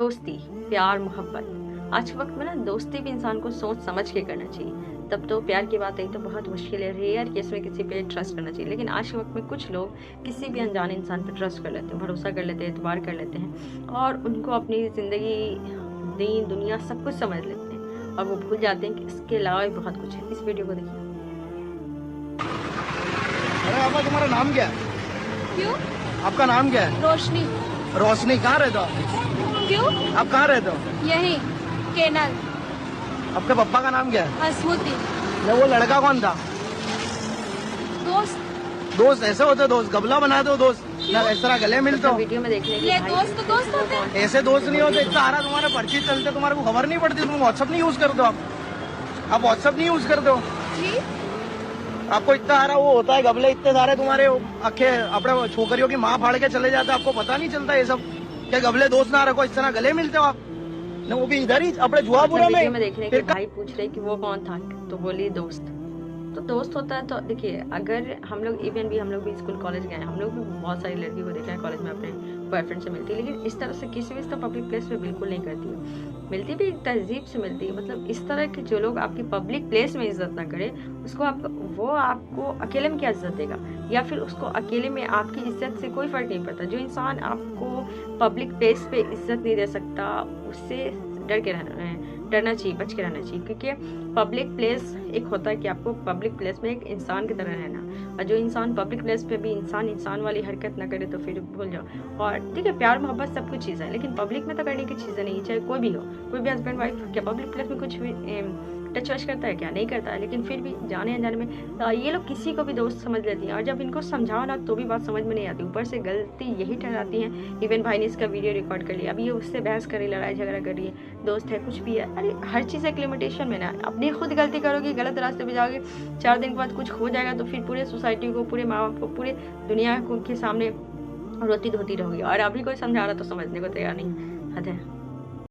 दोस्ती, प्यार, मोहब्बत। आज के वक्त में ना दोस्ती भी इंसान को सोच समझ के करना चाहिए। तब तो प्यार की बात आई तो बहुत मुश्किल है, रेयर केस में किसी पे ट्रस्ट करना चाहिए। लेकिन आज के वक्त में कुछ लोग किसी भी अनजाने इंसान पर ट्रस्ट कर लेते हैं, भरोसा कर लेते हैं, एतबार कर लेते हैं और उनको अपनी ज़िंदगी, दीन दुनिया सब कुछ समझ लेते हैं और वो भूल जाते हैं कि इसके अलावा भी बहुत कुछ है। इस वीडियो को देखिए। अरे आपा, तुम्हारा नाम क्या है? क्यों? आपका नाम क्या है? रोशनी। रोशनी। कहाँ रहते हो आप? क्यों? आप कहाँ रहते हो? यही केनल। आपके पापा का नाम क्या है? असमुद्दीन। नहीं, वो लड़का कौन था? दोस्त। दोस्त ऐसे होते दोस्त? गबला बनाते हो दोस्त ना? इस तरह गले मिलते हो? वीडियो में देखने ये दोस्त तो दोस्त होते हैं। ऐसे दोस्त नहीं होते। इतना सारा तुम्हारे पर्ची चलते, तुम्हारे को खबर नहीं पड़ती? तुम व्हाट्सअप नहीं यूज करते हो? आप व्हाट्सअप नहीं यूज करते हो? जी। आपको इतना सारा वो होता है, गबले इतने सारे तुम्हारे अखे अपने छोकरियों की माँ फाड़ के चले जाते, आपको पता नहीं चलता ये सब? क्या गबले दोस्त ना रखो, इस तरह गले मिलते हो आप ना? वो भी इधर ही अपने जुआपुरा में। वीडियो में देखने के भाई पूछ रहे कि वो कौन था, तो बोली दोस्त। तो दोस्त होता है तो देखिए, अगर हम लोग इवन भी हम लोग भी स्कूल कॉलेज गए हैं, हम लोग भी बहुत सारी लड़की को देखा है कॉलेज में अपने बॉयफ्रेंड से मिलती है, लेकिन इस तरह से किसी भी पब्लिक प्लेस पे बिल्कुल नहीं करती है। मिलती भी एक तहजीब से मिलती है। मतलब इस तरह के जो लोग आपकी पब्लिक प्लेस में इज्जत ना करे, उसको वो आपको अकेले में क्या इज्जत देगा? या फिर उसको अकेले में आपकी इज्जत से कोई फ़र्क नहीं पड़ता। जो इंसान आपको पब्लिक प्लेस पे इज्जत नहीं दे सकता, उससे डरना चाहिए, बच के रहना चाहिए। क्योंकि पब्लिक प्लेस एक होता है कि आपको पब्लिक प्लेस में एक इंसान की तरह रहना, और जो इंसान पब्लिक प्लेस पे भी इंसान वाली हरकत ना करे तो फिर भूल जाओ। और ठीक है, प्यार मोहब्बत सब कुछ चीज़ है, लेकिन पब्लिक में तो करने की चीज़ें नहीं, चाहे कोई भी हो। कोई भी हस्बैंड वाइफ क्या पब्लिक प्लेस में कुछ भी टच वच करता है? क्या नहीं करता है। लेकिन फिर भी जाने अनजाने में ये लोग किसी को भी दोस्त समझ लेती हैं, और जब इनको समझाओ ना तो भी बात समझ में नहीं आती, ऊपर से गलती यही ठहराती हैं। इवन भाई ने इसका वीडियो रिकॉर्ड कर लिया, अभी ये उससे बहस कर रही, लड़ाई झगड़ा कर रही है, दोस्त है कुछ भी है। अरे हर चीज़ एक लिमिटेशन में ना। अपनी खुद गलती करोगे, गलत रास्ते पे जाओगे, 4 दिन के बाद कुछ हो जाएगा तो फिर पूरे सोसाइटी को, पूरे माँ बाप को, पूरे दुनिया को के सामने रोती धोती रहोगी। और अभी कोई समझा रहा तो समझने को तैयार नहीं। हद है।